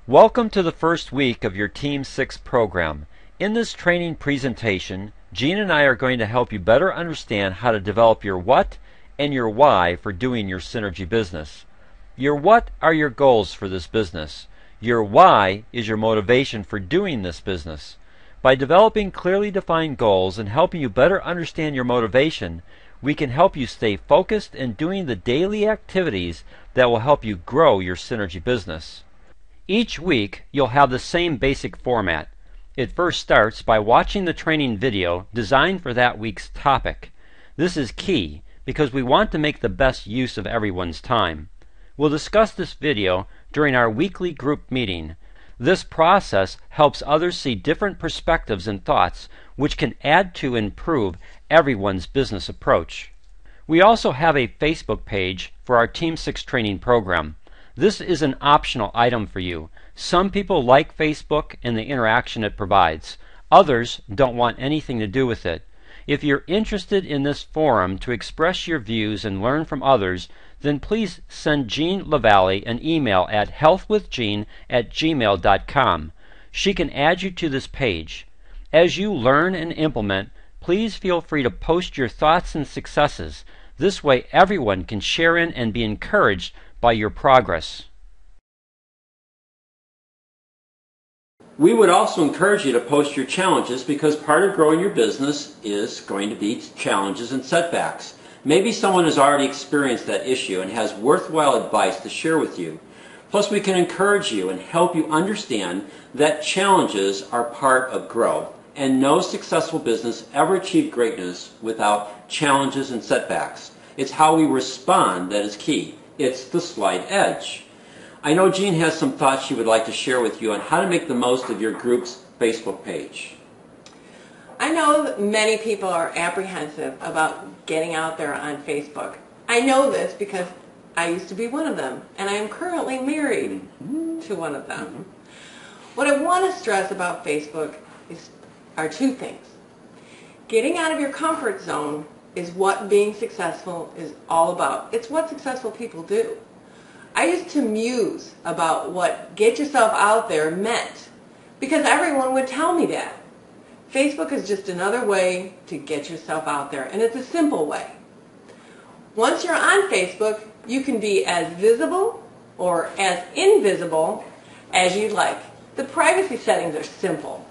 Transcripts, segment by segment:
Welcome to the first week of your Team 6 program. In this training presentation, Gene and I are going to help you better understand how to develop your what and your why for doing your synergy business. Your what are your goals for this business. Your why is your motivation for doing this business. By developing clearly defined goals and helping you better understand your motivation, we can help you stay focused and doing the daily activities that will help you grow your synergy business. Each week, you'll have the same basic format. It first starts by watching the training video designed for that week's topic. This is key because we want to make the best use of everyone's time. We'll discuss this video during our weekly group meeting. This process helps others see different perspectives and thoughts, which can add to and improve everyone's business approach. We also have a Facebook page for our Team 6 training program. This is an optional item for you. Some people like Facebook and the interaction it provides. Others don't want anything to do with it. If you're interested in this forum to express your views and learn from others, then please send Jean LaValle an email at healthwithjean@gmail.com. She can add you to this page. As you learn and implement, please feel free to post your thoughts and successes. This way everyone can share in and be encouraged by your progress. We would also encourage you to post your challenges because part of growing your business is going to be challenges and setbacks. Maybe someone has already experienced that issue and has worthwhile advice to share with you. Plus, we can encourage you and help you understand that challenges are part of growth, and no successful business ever achieved greatness without challenges and setbacks. It's how we respond that is key. It's the slight edge. I know Jean has some thoughts she would like to share with you on how to make the most of your group's Facebook page. I know that many people are apprehensive about getting out there on Facebook. I know this because I used to be one of them, and I am currently married to one of them. What I want to stress about Facebook are two things. Getting out of your comfort zone is what being successful is all about. It's what successful people do. I used to muse about what get yourself out there meant because everyone would tell me that. Facebook is just another way to get yourself out there, and it's a simple way. Once you're on Facebook, you can be as visible or as invisible as you'd like. The privacy settings are simple.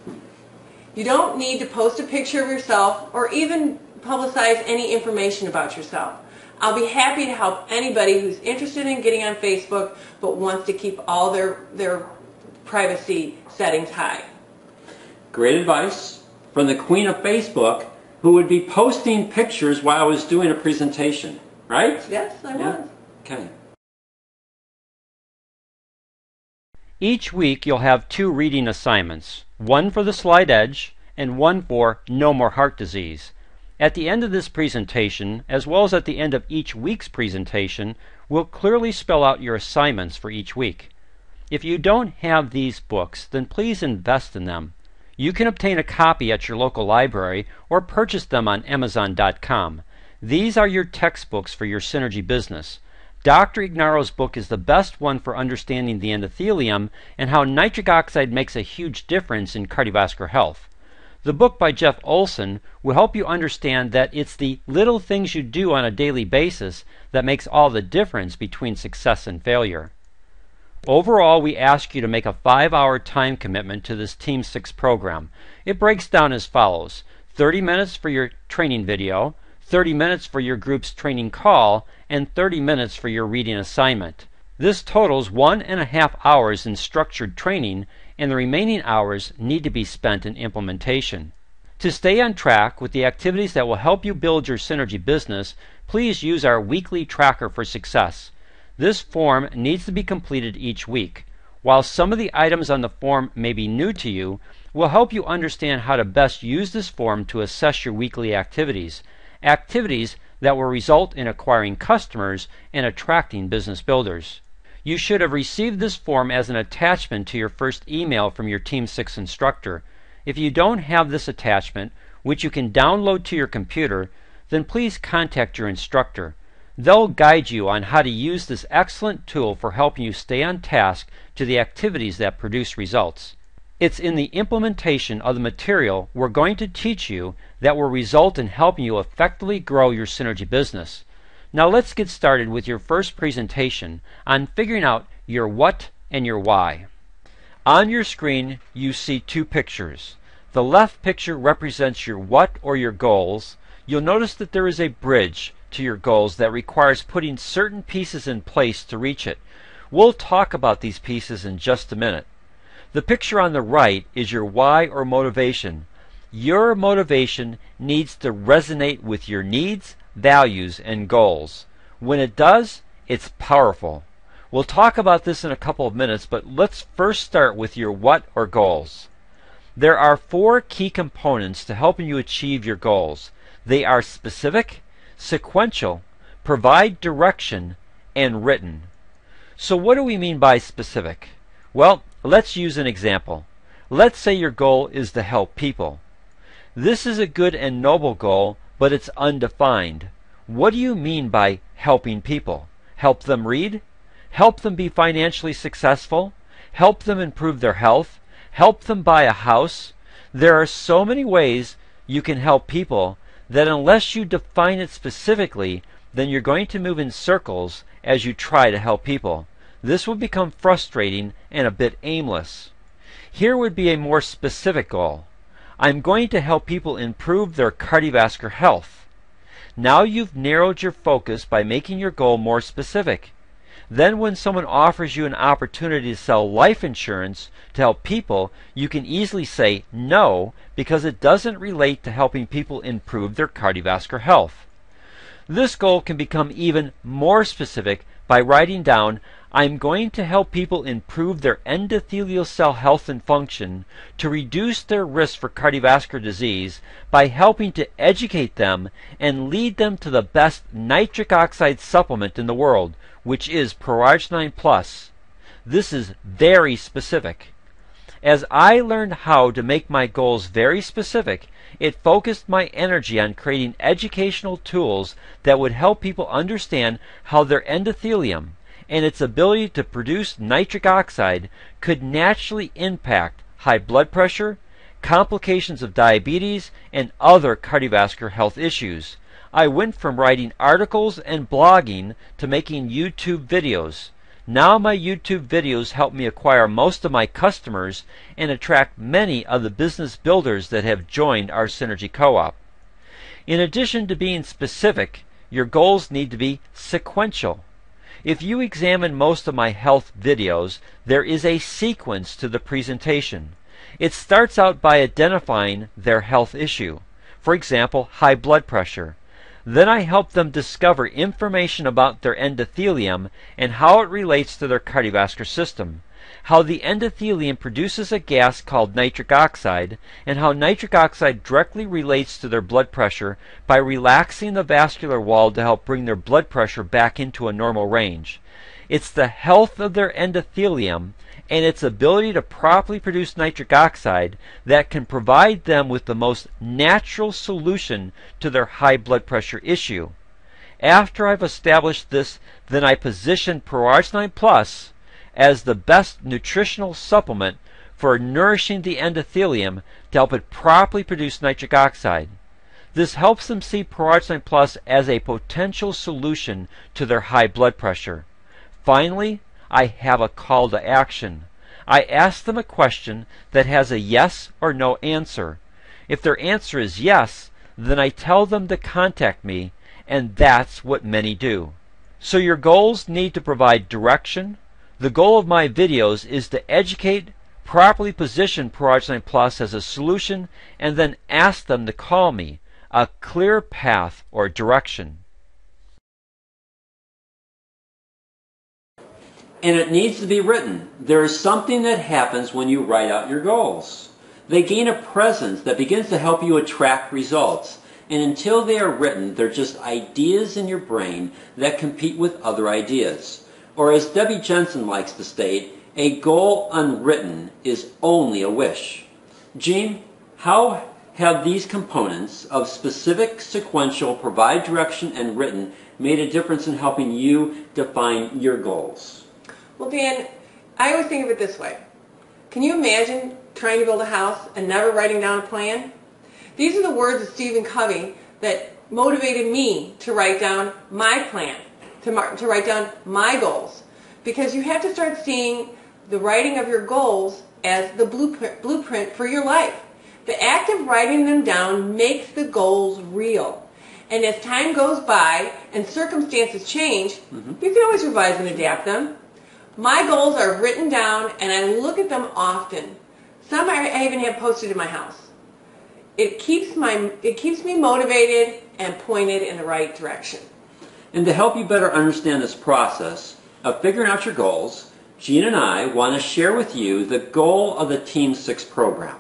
You don't need to post a picture of yourself or even publicize any information about yourself. I'll be happy to help anybody who's interested in getting on Facebook but wants to keep all their privacy settings high. Great advice from the queen of Facebook, who would be posting pictures while I was doing a presentation, right? Yes, I was. Okay. Each week you'll have 2 reading assignments, one for the slight edge and one for No More Heart Disease. At the end of this presentation, as well as at the end of each week's presentation, we'll clearly spell out your assignments for each week. If you don't have these books, then please invest in them. You can obtain a copy at your local library or purchase them on Amazon.com. These are your textbooks for your synergy business. Dr. Ignaro's book is the best one for understanding the endothelium and how nitric oxide makes a huge difference in cardiovascular health. The book by Jeff Olson will help you understand that it's the little things you do on a daily basis that makes all the difference between success and failure. Overall, we ask you to make a 5-hour time commitment to this Team 6 program. It breaks down as follows: 30 minutes for your training video, 30 minutes for your group's training call, and 30 minutes for your reading assignment. This totals 1.5 hours in structured training, and the remaining hours need to be spent in implementation. To stay on track with the activities that will help you build your synergy business, please use our weekly tracker for success. This form needs to be completed each week. While some of the items on the form may be new to you, we'll help you understand how to best use this form to assess your weekly activities that will result in acquiring customers and attracting business builders. You should have received this form as an attachment to your first email from your Team 6 instructor. If you don't have this attachment, which you can download to your computer, then please contact your instructor. They'll guide you on how to use this excellent tool for helping you stay on task to the activities that produce results. It's in the implementation of the material we're going to teach you that will result in helping you effectively grow your Synergy business. Now let's get started with your first presentation on figuring out your what and your why. On your screen you see two pictures. The left picture represents your what or your goals. You'll notice that there is a bridge to your goals that requires putting certain pieces in place to reach it. We'll talk about these pieces in just a minute. The picture on the right is your why or motivation. Your motivation needs to resonate with your needs, values, and goals. When it does, it's powerful. We'll talk about this in a couple of minutes, but let's first start with your what or goals. There are four key components to helping you achieve your goals. They are specific, sequential, provide direction, and written. So what do we mean by specific? Well, let's use an example. Let's say your goal is to help people. This is a good and noble goal, but it's undefined. What do you mean by helping people? Help them read? Help them be financially successful? Help them improve their health? Help them buy a house? There are so many ways you can help people that unless you define it specifically, then you're going to move in circles as you try to help people. This will become frustrating and a bit aimless. Here would be a more specific goal. I'm going to help people improve their cardiovascular health. Now you've narrowed your focus by making your goal more specific. Then when someone offers you an opportunity to sell life insurance to help people, you can easily say no because it doesn't relate to helping people improve their cardiovascular health. This goal can become even more specific by writing down, I'm going to help people improve their endothelial cell health and function to reduce their risk for cardiovascular disease by helping to educate them and lead them to the best nitric oxide supplement in the world, which is Pro-Arginine Plus. This is very specific. As I learned how to make my goals very specific, it focused my energy on creating educational tools that would help people understand how their endothelium and its ability to produce nitric oxide could naturally impact high blood pressure, complications of diabetes, and other cardiovascular health issues. I went from writing articles and blogging to making YouTube videos. Now my YouTube videos help me acquire most of my customers and attract many of the business builders that have joined our Synergy Co-op. In addition to being specific, your goals need to be sequential. If you examine most of my health videos, there is a sequence to the presentation. It starts out by identifying their health issue. For example, high blood pressure. Then I help them discover information about their endothelium and how it relates to their cardiovascular system, how the endothelium produces a gas called nitric oxide, and how nitric oxide directly relates to their blood pressure by relaxing the vascular wall to help bring their blood pressure back into a normal range. It's the health of their endothelium and its ability to properly produce nitric oxide that can provide them with the most natural solution to their high blood pressure issue. After I've established this, then I position Pro-Arginine Plus as the best nutritional supplement for nourishing the endothelium to help it properly produce nitric oxide. This helps them see Pro-Arginine Plus as a potential solution to their high blood pressure. Finally, I have a call to action. I ask them a question that has a yes or no answer. If their answer is yes, then I tell them to contact me, and that's what many do. So your goals need to provide direction. The goal of my videos is to educate, properly position Pro-Arginine Plus as a solution, and then ask them to call me, a clear path or direction. And it needs to be written. There is something that happens when you write out your goals. They gain a presence that begins to help you attract results. And until they are written, they're just ideas in your brain that compete with other ideas. Or as Debbie Jensen likes to state, a goal unwritten is only a wish. Gene, how have these components of specific, sequential, provide direction, and written made a difference in helping you define your goals? Well, Dan, I always think of it this way. Can you imagine trying to build a house and never writing down a plan? These are the words of Stephen Covey that motivated me to write down my plan, to write down my goals. Because you have to start seeing the writing of your goals as the blueprint for your life. The act of writing them down makes the goals real. And as time goes by and circumstances change, you can always revise and adapt them. My goals are written down and I look at them often. Some I even have posted in my house. It keeps me motivated and pointed in the right direction. And to help you better understand this process of figuring out your goals, Jean and I want to share with you the goal of the Team 6 program.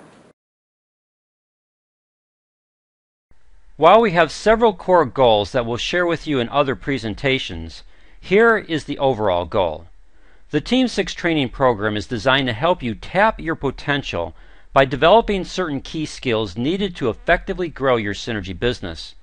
While we have several core goals that we'll share with you in other presentations, here is the overall goal. The Team 6 training program is designed to help you tap your potential by developing certain key skills needed to effectively grow your synergy business.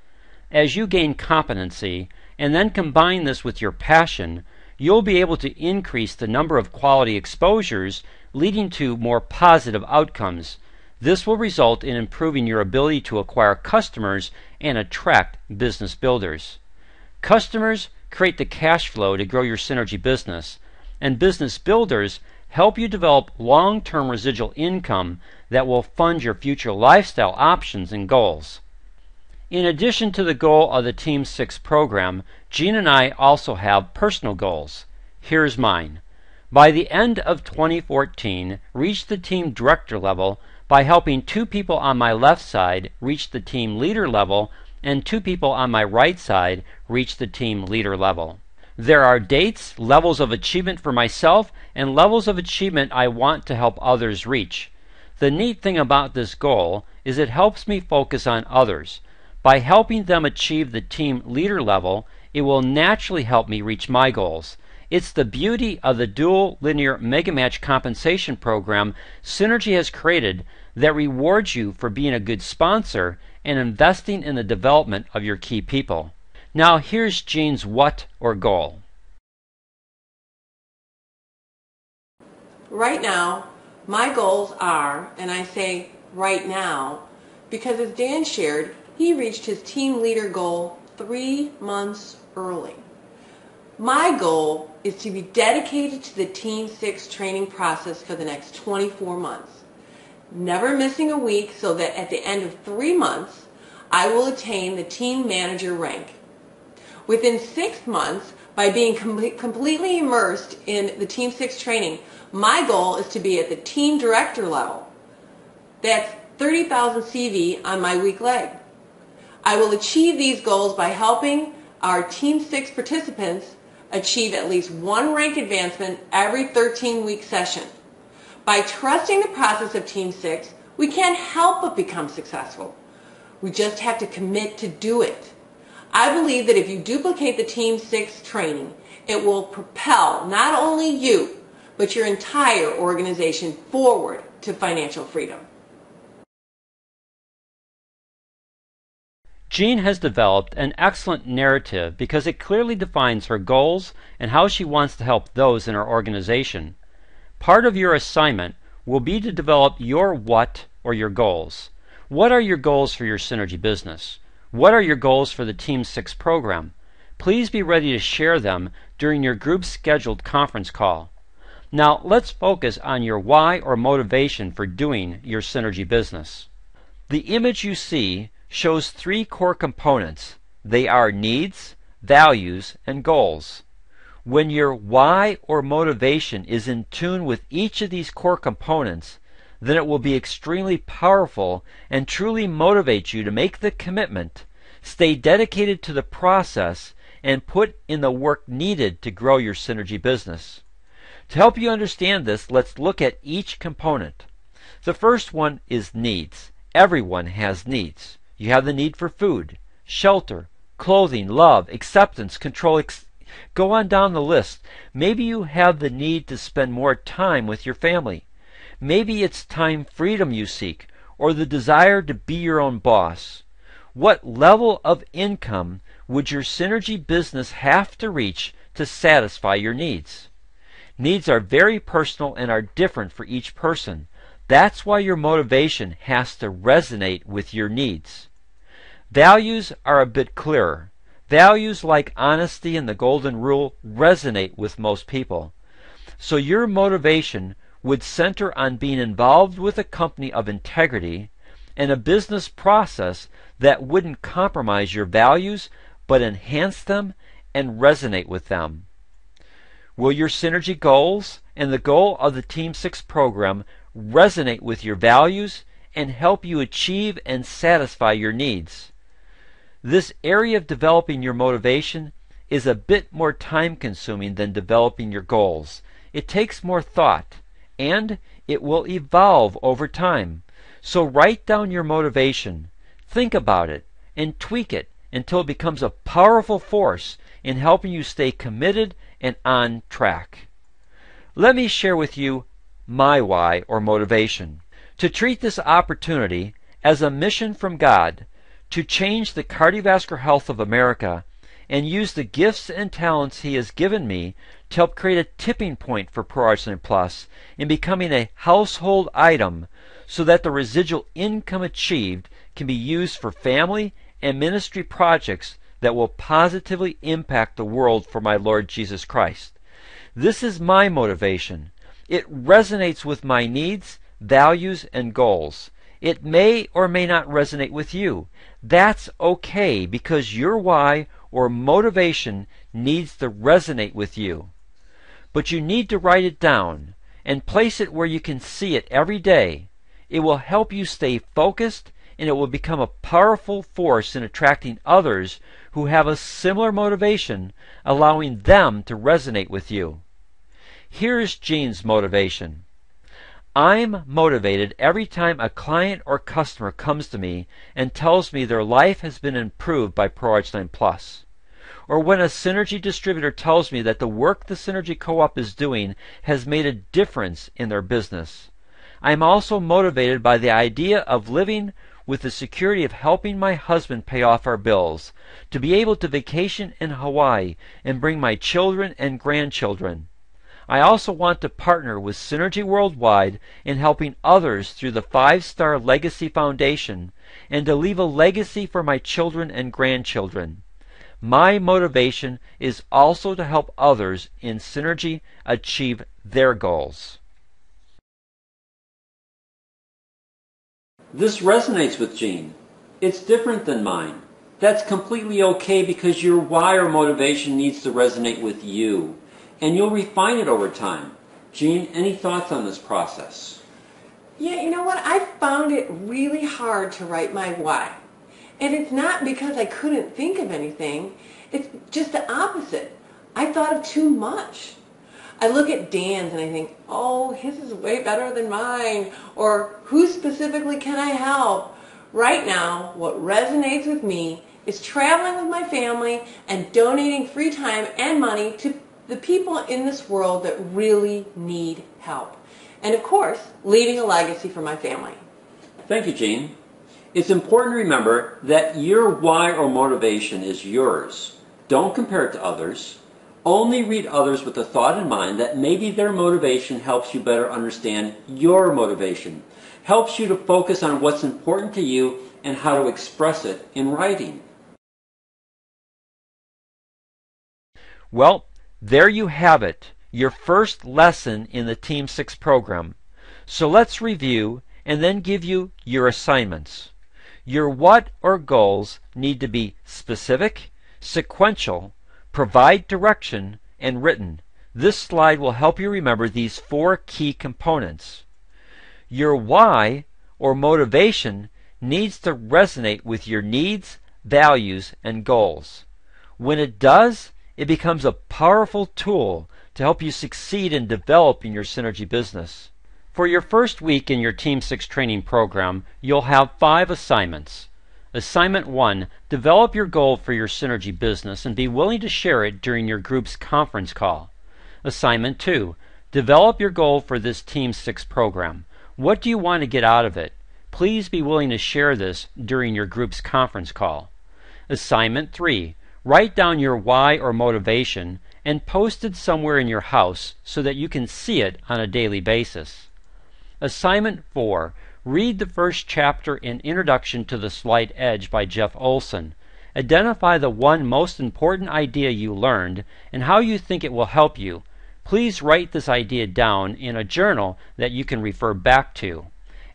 As you gain competency and then combine this with your passion, you'll be able to increase the number of quality exposures, leading to more positive outcomes. This will result in improving your ability to acquire customers and attract business builders. Customers create the cash flow to grow your synergy business, and business builders help you develop long-term residual income that will fund your future lifestyle options and goals. In addition to the goal of the Team 6 program, Jean and I also have personal goals. Here's mine. By the end of 2014, reach the team director level by helping 2 people on my left side reach the team leader level and 2 people on my right side reach the team leader level. There are dates, levels of achievement for myself, and levels of achievement I want to help others reach. The neat thing about this goal is it helps me focus on others. By helping them achieve the team leader level, it will naturally help me reach my goals. It's the beauty of the dual linear mega match compensation program Synergy has created that rewards you for being a good sponsor and investing in the development of your key people. Now here's Jean's what or goal. Right now, my goals are, and I say right now, because as Dan shared, he reached his team leader goal 3 months early. My goal is to be dedicated to the Team 6 training process for the next 24 months, never missing a week, so that at the end of 3 months, I will attain the team manager rank. Within 6 months, by being completely immersed in the Team 6 training, my goal is to be at the team director level. That's 30,000 CV on my weak leg. I will achieve these goals by helping our Team 6 participants achieve at least 1 rank advancement every 13-week session. By trusting the process of Team 6, we can't help but become successful. We just have to commit to do it. I believe that if you duplicate the Team 6 training, it will propel not only you, but your entire organization forward to financial freedom. Jean has developed an excellent narrative because it clearly defines her goals and how she wants to help those in her organization. Part of your assignment will be to develop your what or your goals. What are your goals for your synergy business? What are your goals for the Team 6 program? Please be ready to share them during your group's scheduled conference call. Now let's focus on your why or motivation for doing your synergy business. The image you see shows 3 core components. They are needs, values, and goals. When your why or motivation is in tune with each of these core components, then it will be extremely powerful and truly motivate you to make the commitment, stay dedicated to the process, and put in the work needed to grow your synergy business. To help you understand this, let's look at each component. The first one is needs. Everyone has needs. You have the need for food, shelter, clothing, love, acceptance, control. Go on down the list. Maybe you have the need to spend more time with your family. Maybe it's time freedom you seek, or the desire to be your own boss? What level of income would your synergy business have to reach to satisfy your needs? Needs are very personal and are different for each person. That's why your motivation has to resonate with your needs. Values are a bit clearer. Values like honesty and the golden rule resonate with most people. So your motivation would center on being involved with a company of integrity and a business process that wouldn't compromise your values but enhance them and resonate with them. Will your synergy goals and the goal of the Team 6 program resonate with your values and help you achieve and satisfy your needs? This area of developing your motivation is a bit more time consuming than developing your goals. It takes more thought, and it will evolve over time. So write down your motivation, think about it, and tweak it until it becomes a powerful force in helping you stay committed and on track. Let me share with you my why or motivation. To treat this opportunity as a mission from God to change the cardiovascular health of America and use the gifts and talents He has given me to help create a tipping point for Pro Arginine Plus in becoming a household item so that the residual income achieved can be used for family and ministry projects that will positively impact the world for my Lord Jesus Christ. This is my motivation. It resonates with my needs, values, and goals. It may or may not resonate with you. That's okay because your why or motivation needs to resonate with you. But you need to write it down and place it where you can see it every day. It will help you stay focused and it will become a powerful force in attracting others who have a similar motivation, allowing them to resonate with you. Here's Gene's motivation. I'm motivated every time a client or customer comes to me and tells me their life has been improved by Pro Arginine Plus. Or when a Synergy distributor tells me that the work the Synergy Co-op is doing has made a difference in their business. I am also motivated by the idea of living with the security of helping my husband pay off our bills, to be able to vacation in Hawaii and bring my children and grandchildren. I also want to partner with Synergy Worldwide in helping others through the 5-Star Legacy Foundation and to leave a legacy for my children and grandchildren. My motivation is also to help others in Synergy achieve their goals. This resonates with Gene. It's different than mine. That's completely okay because your why or motivation needs to resonate with you. And you'll refine it over time. Gene, any thoughts on this process? Yeah, you know what? I found it really hard to write my why. And it's not because I couldn't think of anything. It's just the opposite. I thought of too much. I look at Dan's and I think, oh, his is way better than mine. Or who specifically can I help? Right now, what resonates with me is traveling with my family and donating free time and money to the people in this world that really need help. And of course, leaving a legacy for my family. Thank you, Gene. It's important to remember that your why or motivation is yours. Don't compare it to others. Only read others with the thought in mind that maybe their motivation helps you better understand your motivation, helps you to focus on what's important to you and how to express it in writing. Well, there you have it, your first lesson in the Team 6 program. So let's review and then give you your assignments. Your what or goals need to be specific, sequential, provide direction, and written. This slide will help you remember these 4 key components. Your why or motivation needs to resonate with your needs, values, and goals. When it does, it becomes a powerful tool to help you succeed in developing your Synergy business. For your first week in your Team 6 training program, you'll have 5 assignments. Assignment 1, develop your goal for your Synergy business and be willing to share it during your group's conference call. Assignment 2, develop your goal for this Team 6 program. What do you want to get out of it? please be willing to share this during your group's conference call. Assignment 3. Write down your why or motivation and post it somewhere in your house so that you can see it on a daily basis. Assignment 4. Read the first chapter in Introduction to the Slight Edge by Jeff Olson. Identify the one most important idea you learned and how you think it will help you. Please write this idea down in a journal that you can refer back to.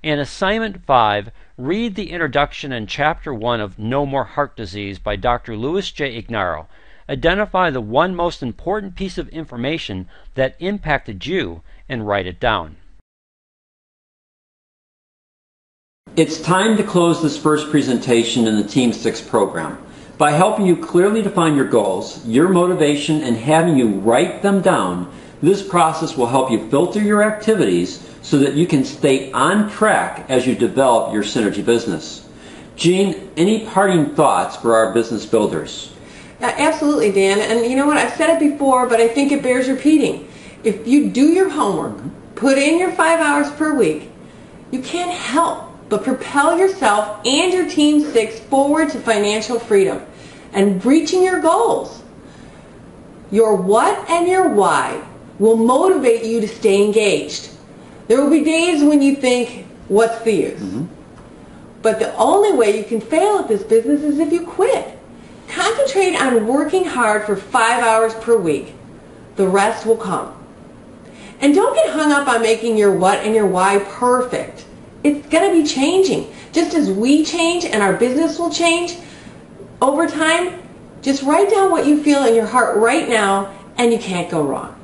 And Assignment 5, read the introduction and Chapter 1 of No More Heart Disease by Dr. Louis J. Ignarro. Identify the one most important piece of information that impacted you and write it down. It's time to close this first presentation in the Team 6 program. By helping you clearly define your goals, your motivation, and having you write them down, this process will help you filter your activities so that you can stay on track as you develop your synergy business. Jean, any parting thoughts for our business builders? Absolutely, Dan. And you know what? I've said it before, but I think it bears repeating. If you do your homework, put in your 5 hours per week, you can't help but propel yourself and your Team 6 forward to financial freedom and reaching your goals. Your what and your why will motivate you to stay engaged. There will be days when you think, what's the use? But the only way you can fail at this business is if you quit. Concentrate on working hard for 5 hours per week. The rest will come. And don't get hung up on making your what and your why perfect. It's going to be changing. Just as we change and our business will change over time, just write down what you feel in your heart right now and you can't go wrong.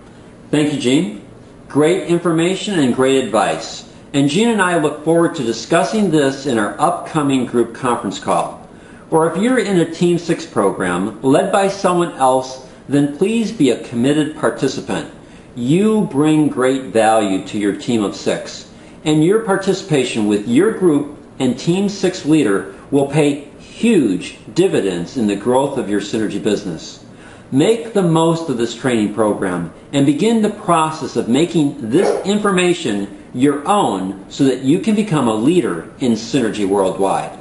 Thank you, Jean. Great information and great advice. And Jean and I look forward to discussing this in our upcoming group conference call. Or if you're in a Team 6 program led by someone else, then please be a committed participant. You bring great value to your team of 6. And your participation with your group and Team 6 leader will pay huge dividends in the growth of your synergy business. Make the most of this training program and begin the process of making this information your own so that you can become a leader in synergy worldwide.